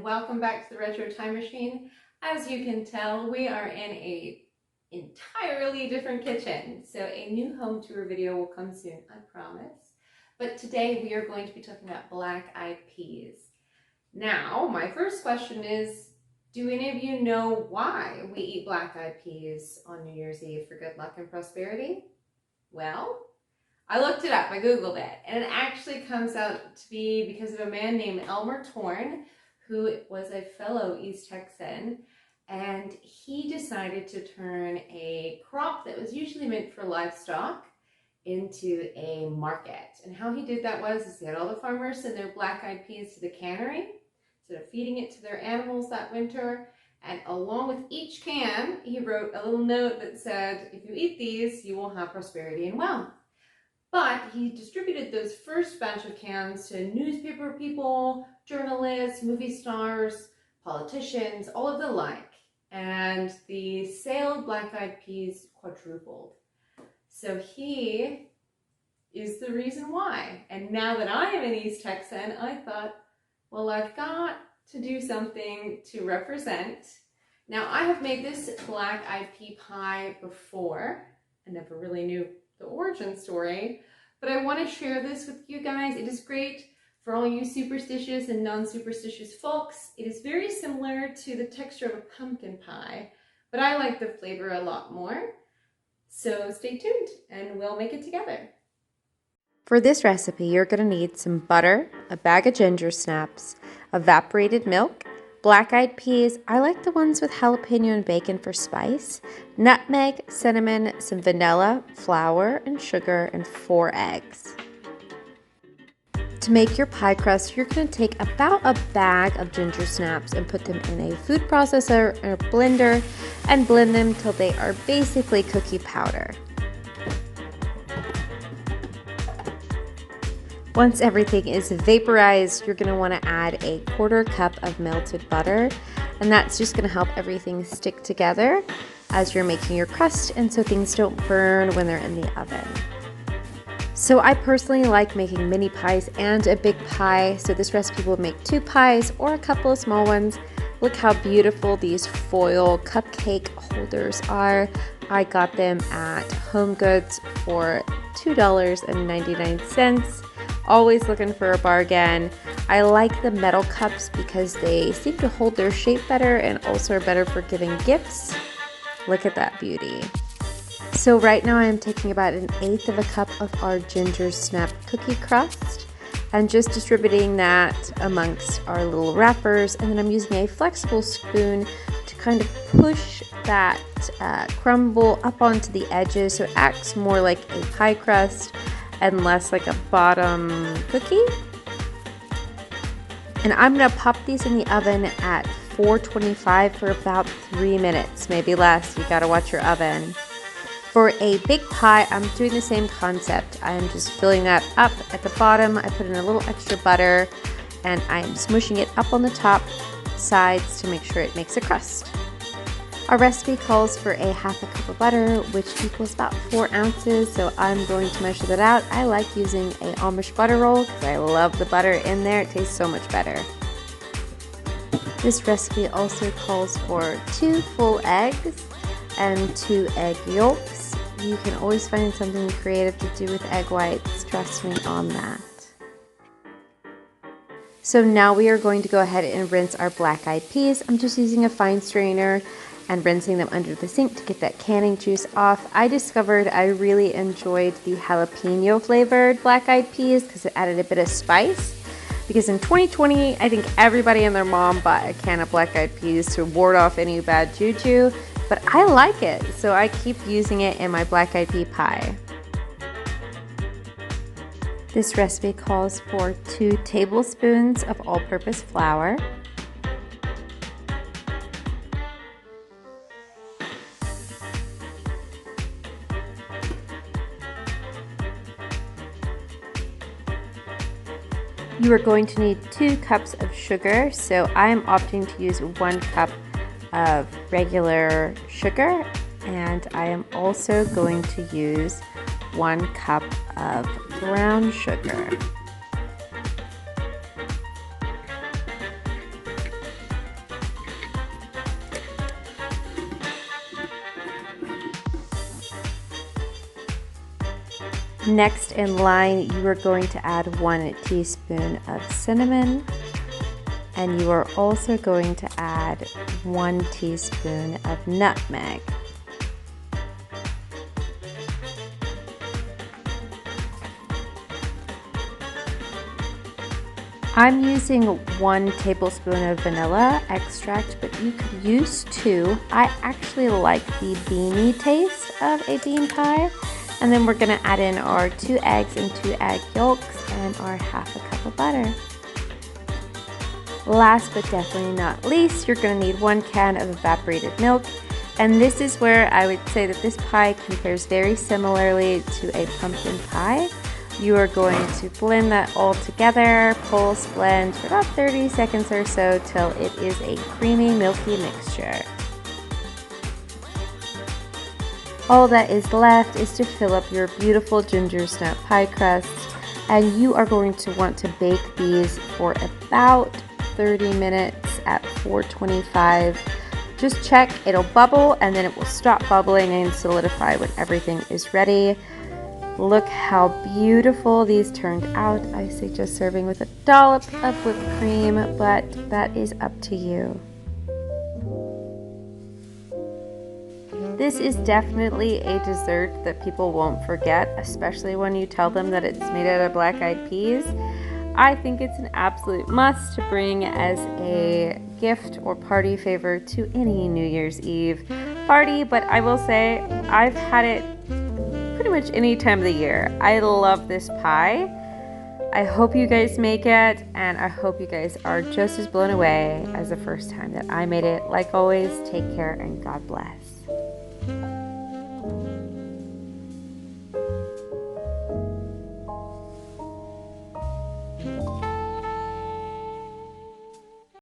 and welcome back to the Retro Time Machine. As you can tell, we are in a entirely different kitchen, so a new home tour video will come soon, I promise. But today we are going to be talking about black-eyed peas. Now, my first question is, do any of you know why we eat black-eyed peas on New Year's Eve for good luck and prosperity? Well, I looked it up, I Googled it, and it actually comes out to be because of a man named Elmore Torn, who was a fellow East Texan, and he decided to turn a crop that was usually meant for livestock into a market. And how he did that was he had all the farmers send their black-eyed peas to the cannery, instead of feeding it to their animals that winter, and along with each can, he wrote a little note that said, if you eat these, you will have prosperity and wealth. But he distributed those first batch of cans to newspaper people, journalists, movie stars, politicians, all of the like. And the sale of black-eyed peas quadrupled. So he is the reason why. And now that I am an East Texan, I thought, well, I've got to do something to represent. Now, I have made this black-eyed pea pie before. I never really knew the origin story, but I want to share this with you guys. It is great for all you superstitious and non-superstitious folks. It is very similar to the texture of a pumpkin pie, but I like the flavor a lot more. So stay tuned and we'll make it together. For this recipe, you're going to need some butter, a bag of ginger snaps, evaporated milk, black-eyed peas, I like the ones with jalapeno and bacon for spice, nutmeg, cinnamon, some vanilla, flour, and sugar, and 4 eggs. To make your pie crust, you're going to take about a bag of ginger snaps and put them in a food processor or blender and blend them till they are basically cookie powder. Once everything is vaporized, you're going to want to add a 1/4 cup of melted butter, and that's just going to help everything stick together as you're making your crust and so things don't burn when they're in the oven. So I personally like making mini pies and a big pie, so this recipe will make 2 pies or a couple of small ones. Look how beautiful these foil cupcake holders are. I got them at Home Goods for $2.99. Always looking for a bargain. I like the metal cups because they seem to hold their shape better and also are better for giving gifts. Look at that beauty. So right now I'm taking about 1/8 of a cup of our ginger snap cookie crust and just distributing that amongst our little wrappers, and then I'm using a flexible spoon to kind of push that crumble up onto the edges so it acts more like a pie crust and less like a bottom cookie. And I'm gonna pop these in the oven at 425 for about 3 minutes, maybe less. You gotta watch your oven. For a big pie, I'm doing the same concept. I'm just filling that up at the bottom. I put in a little extra butter and I'm smushing it up on the top sides to make sure it makes a crust. Our recipe calls for a 1/2 cup of butter, which equals about 4 ounces, so I'm going to measure that out. I like using a Amish butter roll because I love the butter in there. It tastes so much better. This recipe also calls for 2 full eggs and 2 egg yolks. You can always find something creative to do with egg whites, trust me on that. So now we are going to go ahead and rinse our black-eyed peas. I'm just using a fine strainer and rinsing them under the sink to get that canning juice off. I discovered I really enjoyed the jalapeno flavored black-eyed peas because it added a bit of spice. Because in 2020, I think everybody and their mom bought a can of black-eyed peas to ward off any bad juju, but I like it, so I keep using it in my black-eyed pea pie. This recipe calls for 2 tablespoons of all-purpose flour, you are going to need 2 cups of sugar, so I am opting to use 1 cup of regular sugar, and I am also going to use 1 cup of brown sugar. Next in line, you are going to add 1 teaspoon of cinnamon, and you are also going to add 1 teaspoon of nutmeg. I'm using 1 tablespoon of vanilla extract, but you could use 2. I actually like the beany taste of a bean pie. And then we're gonna add in our 2 eggs and 2 egg yolks and our ½ cup of butter. Last but definitely not least, you're gonna need 1 can of evaporated milk. And this is where I would say that this pie compares very similarly to a pumpkin pie. You are going to blend that all together, pulse blend for about 30 seconds or so till it is a creamy, milky mixture. All that is left is to fill up your beautiful ginger snap pie crusts, and you are going to want to bake these for about 30 minutes at 425. Just check, it'll bubble and then it will stop bubbling and solidify when everything is ready. Look how beautiful these turned out. I suggest serving with a dollop of whipped cream, but that is up to you. This is definitely a dessert that people won't forget, especially when you tell them that it's made out of black-eyed peas. I think it's an absolute must to bring as a gift or party favor to any New Year's Eve party, but I will say I've had it pretty much any time of the year. I love this pie. I hope you guys make it, and I hope you guys are just as blown away as the first time that I made it. Like always, take care and God bless.